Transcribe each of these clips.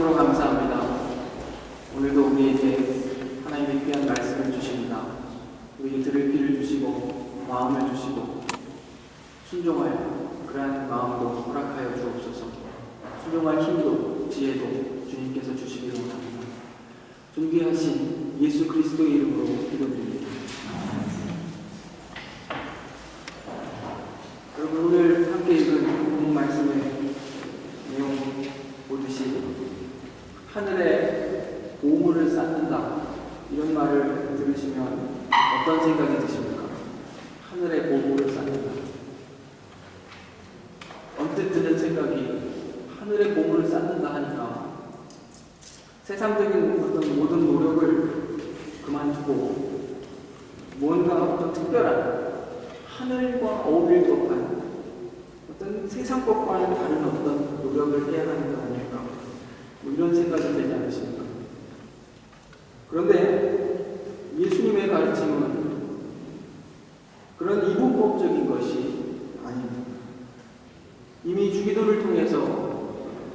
감사합니다. 오늘도 우리에게 하나님의 귀한 말씀을 주십니다. 우리에게 들을 귀를 주시고 마음을 주시고 순종할 그러한 마음도 허락하여 주옵소서. 순종할 힘도 지혜도 주님께서 주시기를 원합니다. 존귀하신 예수 그리스도의 이름으로 기도드립니다. 여러분, 오늘 함께 읽은 본문 말씀의 내용 보듯이 하늘에 보물을 쌓는다, 이런 말을 들으시면 어떤 생각이 드십니까? 하늘에 보물을 쌓는다. 언뜻 드는 생각이 하늘에 보물을 쌓는다 하니까 세상적인 어떤 모든 노력을 그만두고 뭔가 어떤 특별한 하늘과 어울릴 법한 어떤 세상 것과는 다른 어떤 노력을 해야 하는 거 아닐까, 이런 생각이 들지 않으십니까? 그런데 예수님의 가르침은 그런 이분법적인 것이 아닙니다. 이미 주기도를 통해서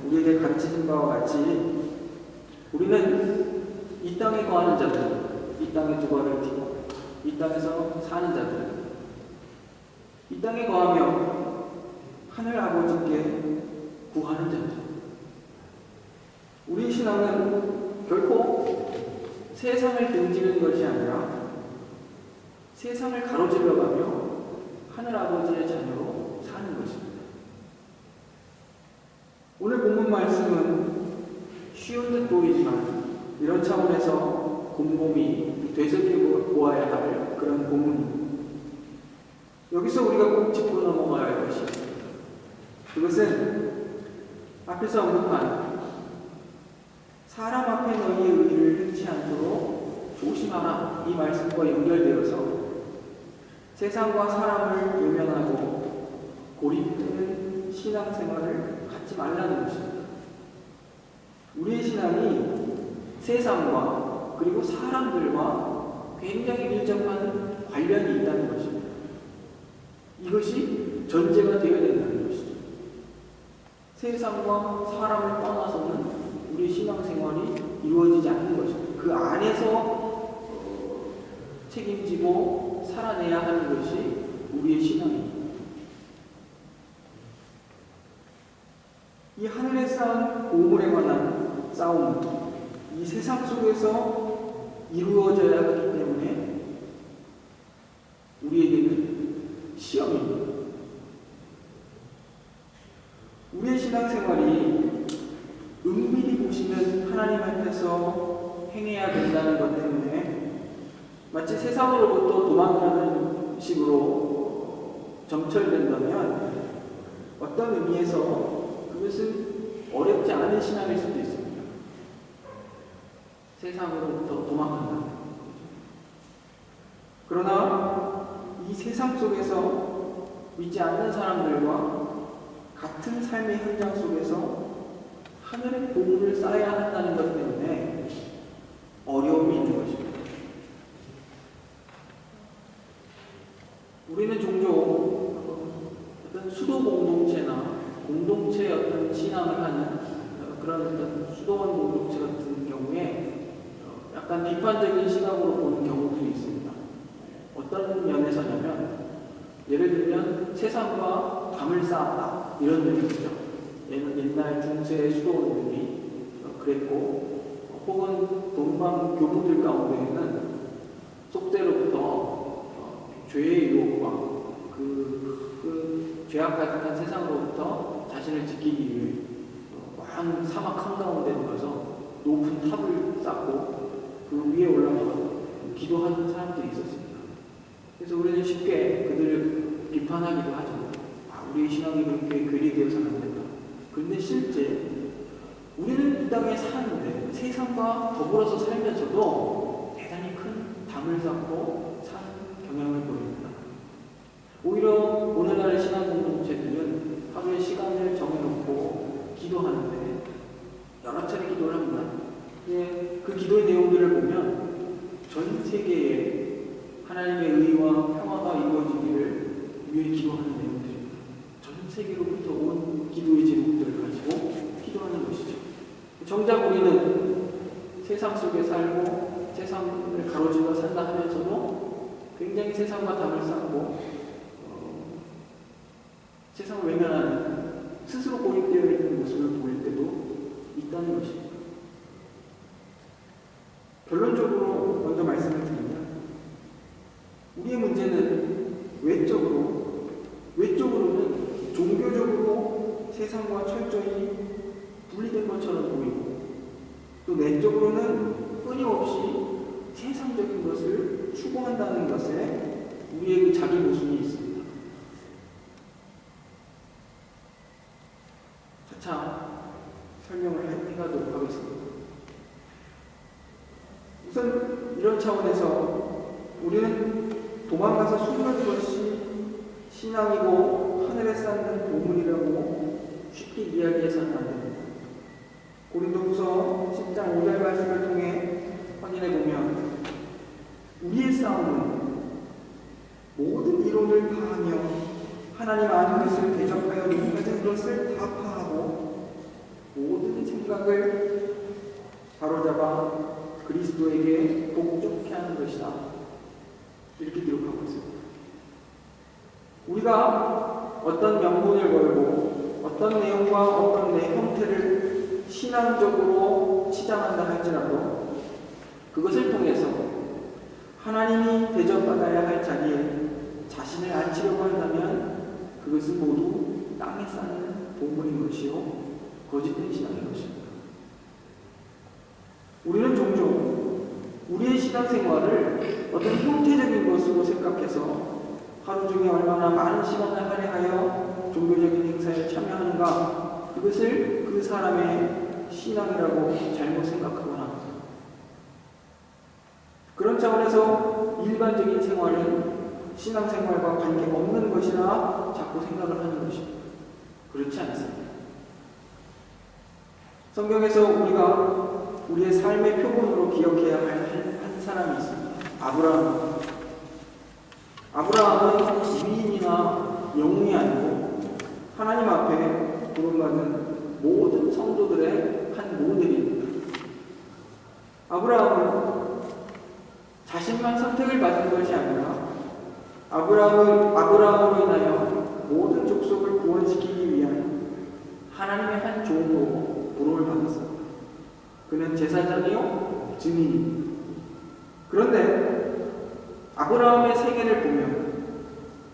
우리에게 가르치신 바와 같이 우리는 이 땅에 거하는 자들, 이 땅에 두 발을 딛고 이 땅에서 사는 자들, 이 땅에 거하며 하늘 아버지께 구하는 자들, 우리 신앙은 결코 세상을 등지는 것이 아니라 세상을 가로질러가며 하늘 아버지의 자녀로 사는 것입니다. 오늘 본문 말씀은 쉬운 듯 보이지만 이런 차원에서 곰곰이 되새겨 보아야 할 그런 본문입니다. 여기서 우리가 꼭 짚고 넘어가야 할 것이 있습니다. 그것은 앞에서 언급한 사람 앞에 너희의 의를 흔치 않도록 조심하라, 이 말씀과 연결되어서 세상과 사람을 외면하고 고립되는 신앙생활을 갖지 말라는 것입니다. 우리의 신앙이 세상과 그리고 사람들과 굉장히 밀접한 관련이 있다는 것입니다. 이것이 전제가 되어야 된다는 것이죠. 세상과 사람을 떠나서는 우리 신앙생활이 이루어지지 않는 것입니다. 그 안에서 책임지고 살아내야 하는 것이 우리의 신앙입니다. 이 하늘에 쌓은 보물에 관한 싸움, 이 세상 속에서 이루어져야 하기 때문에 우리에게는 시험입니다. 우리의 신앙생활이 은밀히 보시는 하나님 앞에서 행해야 된다는 것 때문에 마치 세상으로부터 도망가는 식으로 점철된다면 어떤 의미에서 그것은 어렵지 않은 신앙일 수도 있습니다. 세상으로부터 도망간다. 그러나 이 세상 속에서 믿지 않는 사람들과 같은 삶의 현장 속에서 하늘의 보물을 쌓아야 한다는 것 때문에 어려움이 있는 것입니다. 우리는 종종 어떤 수도 공동체나 공동체의 어떤 신앙을 하는 그런 어떤 수도원 공동체 같은 경우에 약간 비판적인 시각으로 보는 경우들이 있습니다. 어떤 면에서냐면, 예를 들면 세상과 담을 쌓았다, 이런 면이죠. 옛날 중세 수도원들이 그랬고, 혹은 동방 교부들 가운데에는 속세로부터 죄의 유혹과 그 죄악가득한 세상으로부터 자신을 지키기 위해 먼 사막 한가운데 들어서 높은 탑을 쌓고 그 위에 올라가서 기도하는 사람들이 있었습니다. 그래서 우리는 쉽게 그들을 비판하기도 하죠. 우리의 신앙이 그렇게 괴리되어서는 안 된다. 그런데 실제 우리는 이 땅에 사는데 세상과 더불어서 살면서도 대단히 큰 담을 쌓고 사는 경향을 보입니다. 오히려 오늘날의 신앙 공동체들은 하루에 시간을 정해놓고 기도하는데 여러 차례 기도를 합니다. 그 기도의 내용들을 보면 전 세계에 하나님의 의와 평화가 이루어지기를 위해 기도하는 내용들입니다. 전 세계로부터 온 기도의 제목들을 가지고 기도하는 것이죠. 정작 우리는 세상 속에 살고 세상을 가로질러 산다 하면서도 굉장히 세상과 담을 쌓고 세상을 외면하는 스스로 고립되어 있는 모습을 보일 때도 있다는 것입니다. 결론적으로 먼저 말씀을 드리면 우리의 문제는 외적으로는 종교적으로 세상과 철저히 분리된 것처럼 보이고 또 내적으로는 끊임없이 세상적인 것을 추구한다는 것에 우리의 그 자기 모순이 있습니다. 차차 설명을 해가도록 하겠습니다. 우선 이런 차원에서 우리는 도망가서 숨는 것이 신앙이고 하늘에 쌓는 보물이라고 쉽게 이야기해서는 안 됩니다. 고린도후서 10장 5절 말씀을 통해 확인해 보면 우리의 싸움은 모든 이론을 파하며 하나님 아는 것을 대적하여 높아진 것을 다 파하고 모든 생각을 바로잡아 그리스도에게 복종케 하는 것이다. 이렇게 기록하고 있습니다. 우리가 어떤 명분을 걸고 어떤 내용과 어떤 내 형태를 신앙적으로 치장한다 할지라도 그것을 통해서 하나님이 대접받아야 할 자리에 자신을 앉히려고 한다면 그것은 모두 땅에 쌓는 보물인 것이요 거짓된 신앙인 것입니다. 우리는 종종 우리의 신앙생활을 어떤 형태적인 것으로 생각해서 하루 중에 얼마나 많은 시간을 할애하여 종교적인 행사에 참여하는가 그것을 그 사람의 신앙이라고 잘못 생각하거나 합니다. 그런 차원에서 일반적인 생활은 신앙생활과 관계없는 것이라 자꾸 생각을 하는 것입니다. 그렇지 않습니다. 성경에서 우리가 우리의 삶의 표본으로 기억해야 할 한 사람이 있습니다. 아브라함은 위인이나 영웅이 아니고 하나님 앞에 부름받은 모든 성도들의 한 모델입니다. 아브라함은 자신만 선택을 받은 것이 아니라 아브라함으로 인하여 모든 족속을 구원시키기 위한 하나님의 한 종으로 부름을 받았습니다. 그는 제사장이요 증인입니다. 그런데 아브라함의 생애를 보면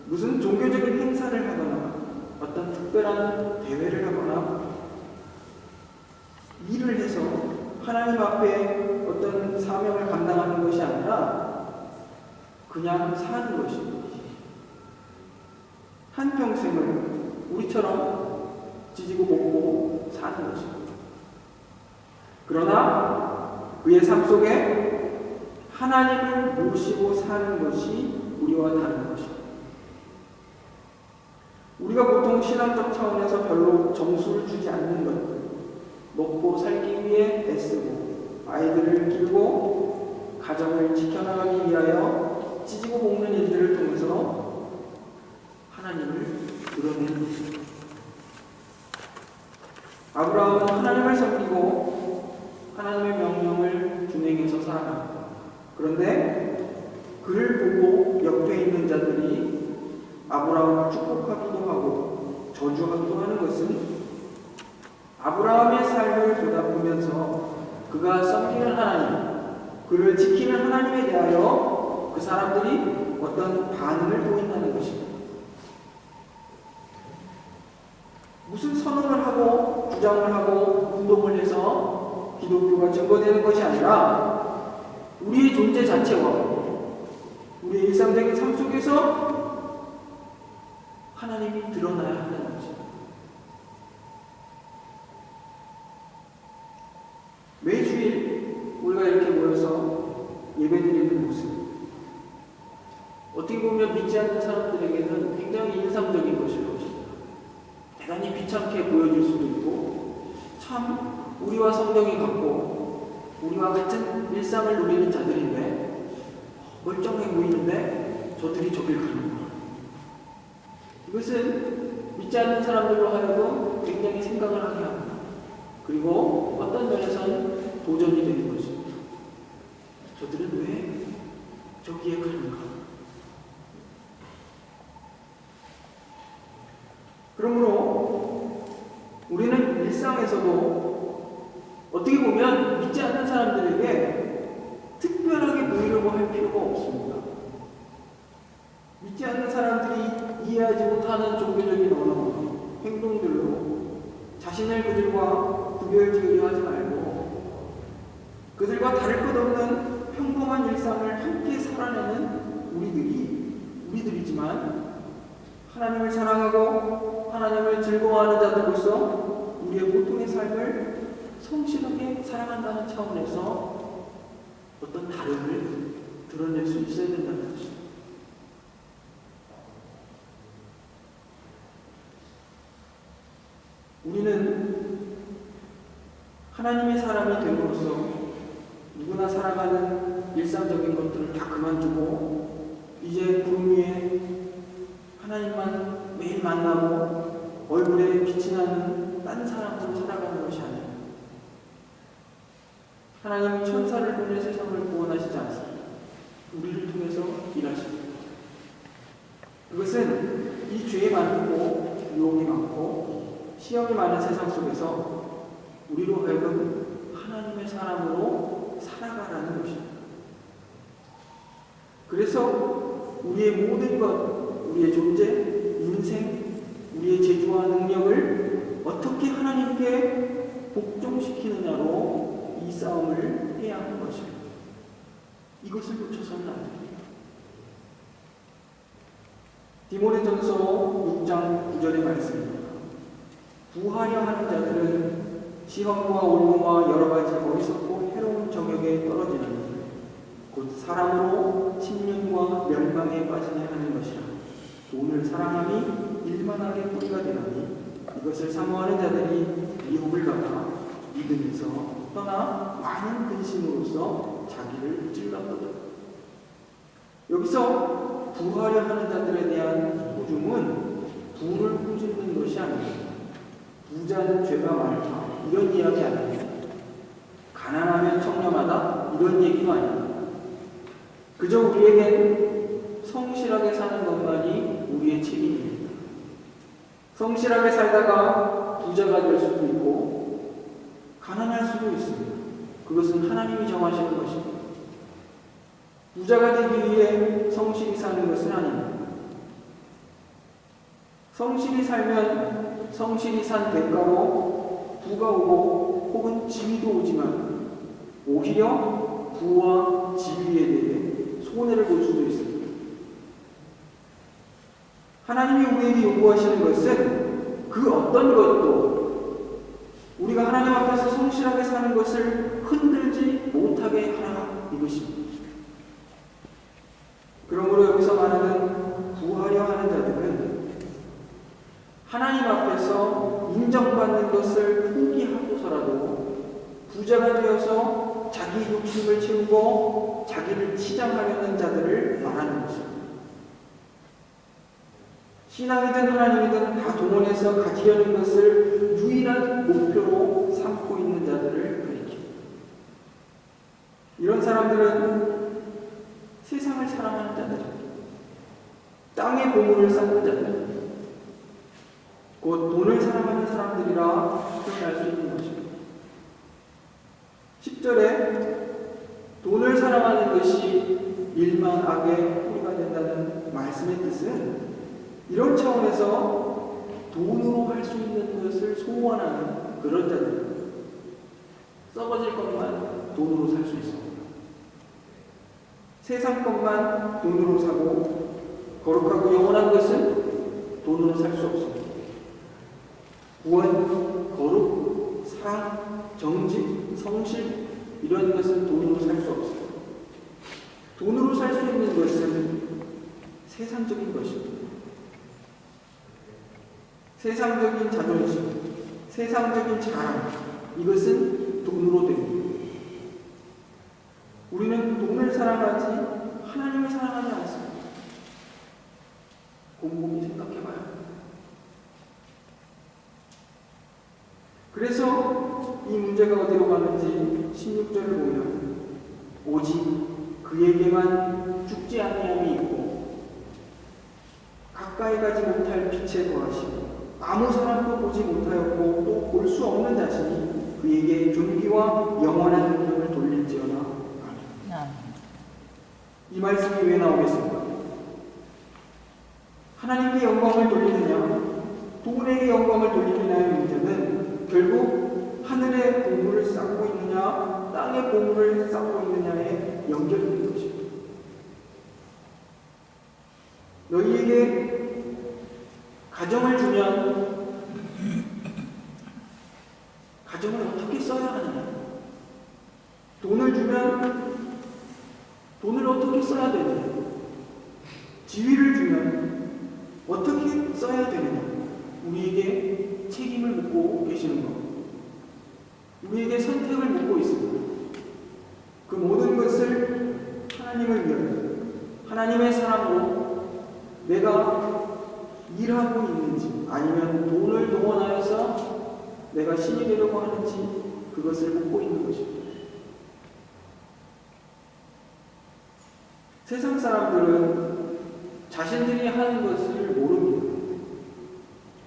무슨 종교적인 행사를 하거나 어떤 특별한 대회를 하거나 일을 해서 하나님 앞에 어떤 사명을 감당하는 것이 아니라 그냥 사는 것입니다. 한평생을 우리처럼 지지고 볶고 사는 것입니다. 그러나 그의 삶 속에 하나님을 모시고 사는 것이 우리와 다른 것입니다. 우리가 보통 신앙적 차원에서 별로 점수를 주지 않는 것들, 먹고 살기 위해 애쓰고 아이들을 기르고 가정을 지켜나가기 위하여 찢고 볶는 일들을 통해서 하나님을 드러내는 것입니다. 아브라함은 하나님을 섬기고 하나님의 명령을 준행해서 살아갑니다. 그런데 그를 보고 옆에 있는 자들이 아브라함을 축복하기도 하고 저주하기도 하는 것은 아브라함의 삶을 보다 보면서 그가 섬기는 하나님, 그를 지키는 하나님에 대하여 그 사람들이 어떤 반응을 보인다는 것입니다. 무슨 선언을 하고 주장을 하고 운동을 해서 기독교가 증거되는 것이 아니라 우리의 존재 자체와 우리의 일상적인 삶 속에서 하나님이 드러나야 한다는 것입니다. 매주일 우리가 이렇게 모여서 예배드리는 모습, 어떻게 보면 믿지 않는 사람들에게는 굉장히 인상적인 것일 것입니다. 대단히 귀찮게 보여질 수도 있고 참 우리와 성경이 같고 우리와 같은 일상을 누리는 자들인데 멀쩡해 보이는데 저들이 저길 가는구나. 이것은 믿지 않는 사람들로 하여금 굉장히 생각을 하게 합니다. 그리고 어떤 면에서는 도전이 되는 것입니다. 저들은 왜 저기에 가는가? 그러므로 우리는 일상에서도 어떻게 보면 믿지 않는 사람들에게 특별하게 보이려고 할 필요가 없습니다. 믿지 않는 사람들이 이해하지 못하는 종교적인 언어, 행동들로 자신을 그들과 구별지으려 하지 말고 그들과 다를 것 없는 평범한 일상을 함께 살아내는 우리들이지만 하나님을 사랑하고 하나님을 즐거워하는 자들로서 우리의 보통의 삶을 성실하게 살아간다는 차원에서 어떤 다름을 드러낼 수 있어야 된다는 것입니다. 우리는 하나님의 사람이 됨으로써 누구나 살아가는 일상적인 것들을 다 그만두고 이제 구름 위에 하나님만 매일 만나고 얼굴에 빛이 나는 딴 사람으로 살아가는 것이 아니에요. 하나님은 천사를 보내 세상을 구원하시지 않습니다. 우리를 통해서 일하십니다. 그것은 이 죄에 많고 유혹이 많고 시험이 많은 세상 속에서 우리로 하여금 하나님의 사람으로 살아가라는 것입니다. 그래서 우리의 모든 것, 우리의 존재, 인생, 우리의 재주와 능력을 어떻게 하나님께 복종시키느냐로 이 싸움을 해야 하는 것입니다. 이것을 놓쳐서는 안 됩니다. 디모데전서 6장 9절의 말씀입니다. 부하려 하는 자들은 시험과 올무와 여러가지 어리석고 해로운 정욕에 떨어지는 곧 사람으로 침륜과 멸망에 빠지게 하는 것이라. 돈을 사랑함이 일만하게 뿌리가 되나니 이것을 사모하는 자들이 미혹을 받아 믿음에서 떠나 많은 근심으로써 자기를 찔렀거든. 여기서 부하려 하는 자들에 대한 꾸중은 부를 꾸짖는 것이 아닙니다. 부자는 죄가 많다 이런 이야기 아닙니다. 가난하면 청렴하다 이런 얘기도 아닙니다. 그저 우리에겐 성실하게 사는 것만이 우리의 책임입니다. 성실하게 살다가 부자가 될 수도 있고 가난할 수도 있습니다. 그것은 하나님이 정하시는 것입니다. 부자가 되기 위해 성실히 사는 것은 아닙니다. 성실히 살면 성실히 산 대가로 부가 오고 혹은 지위도 오지만 오히려 부와 지위에 대해 손해를 볼 수도 있습니다. 하나님이 우리에게 요구하시는 것은 그 어떤 것도 우리가 하나님 앞에서 성실하게 사는 것을 흔들지 못하게 하라 이것입니다. 그러므로 여기서 말하는 부하려 하는 자들은 하나님 앞에서 인정받는 것을 포기하고서라도 부자가 되어서 자기 욕심을 채우고 자기를 치장하려는 자들을 말하는 것입니다. 신앙이든 하나님이든 다 동원해서 가지려는 것을 유일한 목표로 삼고 있는 자들을 가리킵니다. 이런 사람들은 세상을 사랑하는 자들입니다. 땅의 보물을 쌓는 자들, 곧 돈을 사랑하는 사람들이라 표현할 수 있는 것입니다. 10절에 돈을 사랑하는 것이 일만 악의 뿌리가 된다는 말씀의 뜻은 이런 차원에서 돈으로 할 수 있는 것을 소원하는 그런 자들, 썩어질 것만 돈으로 살 수 있습니다. 세상 것만 돈으로 사고 거룩하고 영원한 것은 돈으로 살 수 없습니다. 구원, 거룩, 사랑, 정직, 성실 이런 것은 돈으로 살 수 없습니다. 돈으로 살 수 있는 것은 세상적인 것입니다. 세상적인 자존심, 세상적인 자랑 이것은 돈으로 됩니다. 우리는 돈을 사랑하지 하나님을 사랑하지 않습니다. 곰곰이 생각해봐요. 그래서 이 문제가 어디로 가는지 16절을 보면 오직 그에게만 죽지 아니함이 있고 가까이 가지 못할 빛에 거하시고 아무 사람도 보지 못하였고 또 볼 수 없는 자신이 그에게 존귀와 영원한 능력을 돌릴지어다. 아멘. 이 말씀이 왜 나오겠습니까? 하나님께 영광을 돌리느냐 돈에게 영광을 돌리느냐의 문제는 결국 하늘의 보물을 쌓고 있느냐 땅의 보물을 쌓고 있느냐에 연결이 있는 것입니다. 너희에게 가정을 주면 가정을 어떻게 써야 하느냐, 돈을 주면 돈을 어떻게 써야 되느냐, 지위를 주면 어떻게 써야 되느냐, 우리에게 책임을 묻고 계시는 것, 우리에게 선택을 묻고 있습니다. 그 모든 것을 하나님을 위하여 하나님의 사람으로 내가 일하고 있는지 아니면 돈을 동원하여서 내가 신이 되려고 하는지 그것을 묻고 있는 것입니다. 세상 사람들은 자신들이 하는 것을 모릅니다.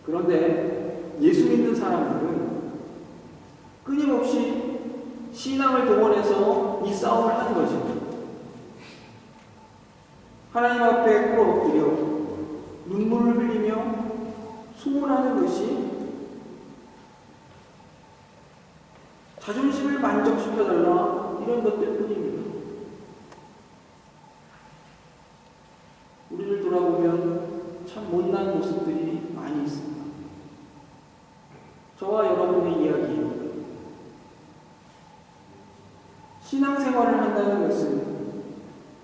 그런데 예수 믿는 사람들은 끊임없이 신앙을 동원해서 이 싸움을 하는 것입니다. 하나님 앞에 꿇어엎드려 눈물을 흘리며 소원하는 것이 자존심을 만족시켜달라 이런 것들 뿐입니다. 우리를 돌아보면 참 못난 모습들이 많이 있습니다. 저와 여러분의 이야기입니다. 신앙생활을 한다는 것은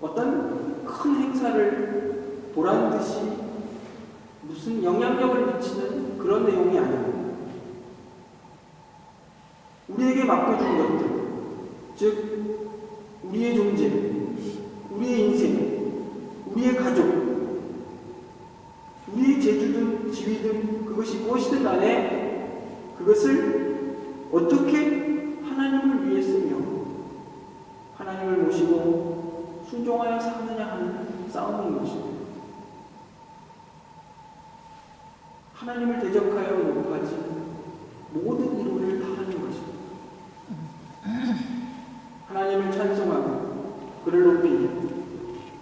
어떤 큰 행사를 보란듯이 무슨 영향력을 미치는 그런 내용이 아닙니다. 우리에게 맡겨준 것들, 즉 우리의 존재, 우리의 인생, 우리의 가족, 우리의 재주든 지위든 그것이 무엇이든 간에 그것을 어떻게 하나님을 위해 쓰며 하나님을 모시고 순종하여 사느냐 하는 싸움인 것입니다. 하나님을 대적하여 높아지 모든 이론을 다 하는 것입니다. 하나님을 찬송하며 그를 높이며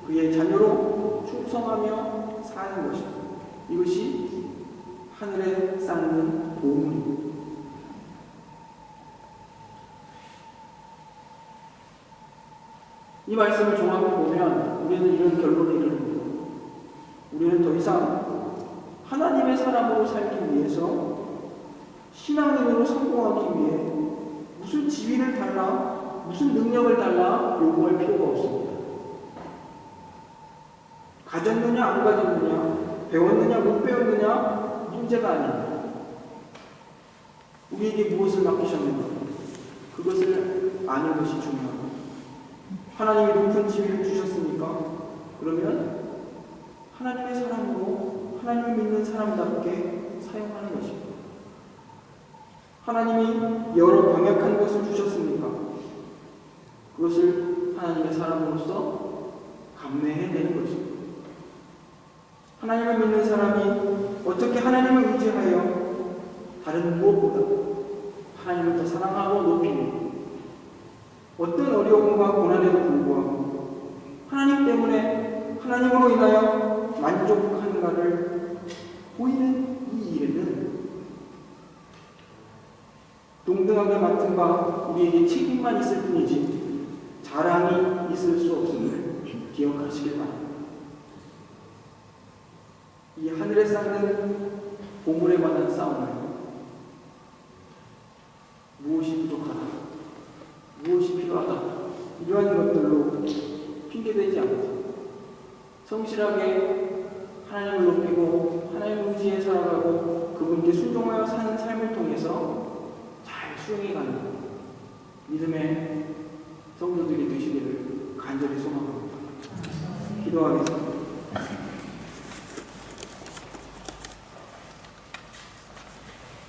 그의 자녀로 충성하며 사는 것입니다. 이것이 하늘에 쌓는 보물입니다. 이 말씀을 종합해 보면 우리는 이런 결론에 이릅니다. 우리는 더 이상 하나님의 사람으로 살기 위해서 신앙인으로 성공하기 위해 무슨 지위를 달라, 무슨 능력을 달라 요구할 필요가 없습니다. 가졌느냐 안 가졌느냐, 배웠느냐 못 배웠느냐 문제가 아닙니다. 우리에게 무엇을 맡기셨는가 그것을 아는 것이 중요합니다. 하나님이 높은 지위를 주셨으니까 그러면 하나님의 사람으로 하나님을 믿는 사람답게 사용하는 것입니다. 하나님이 여러 병약한 것을 주셨으니까 그것을 하나님의 사람으로서 감내해내는 것입니다. 하나님을 믿는 사람이 어떻게 하나님을 의지하여 다른 무엇보다 하나님을 더 사랑하고 높이며 어떤 어려움과 고난에도 불구하고 하나님 때문에 하나님으로 인하여 만족하는가를 보이는 이 일에는 동등하게 맡은 바 우리에게 책임만 있을 뿐이지 자랑이 있을 수 없음을 기억하시길 바랍니다. 이 하늘에 쌓는 보물에 관한 싸움을 무엇이 부족하다, 무엇이 필요하다 이러한 것들로 핑계대지 않고 성실하게 하나님을 높이고 하나님을 의지해 살아가고 그분께 순종하여 사는 삶을 통해서 잘 수행해가는 믿음의 성도들이 되시기를 간절히 소망합니다. 기도하겠습니다.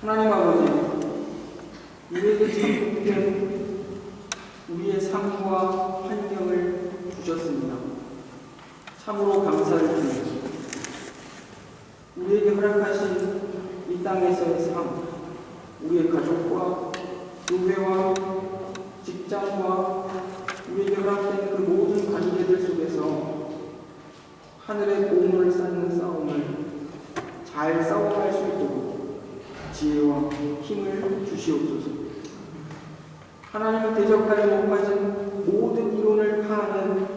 하나님 아버지, 우리에게 참 우리의 삶과 환경을 주셨습니다. 참으로 감사를 드립니다. 우리에게 허락하신 이 땅에서의 삶, 우리의 가족과 교회와 직장과 우리에게 허락된 그 모든 관계들 속에서 하늘의 공을 쌓는 싸움을 잘 싸워갈 수 있도록 지혜와 힘을 주시옵소서. 하나님을 대적하여 높아진 모든 이론을 파하는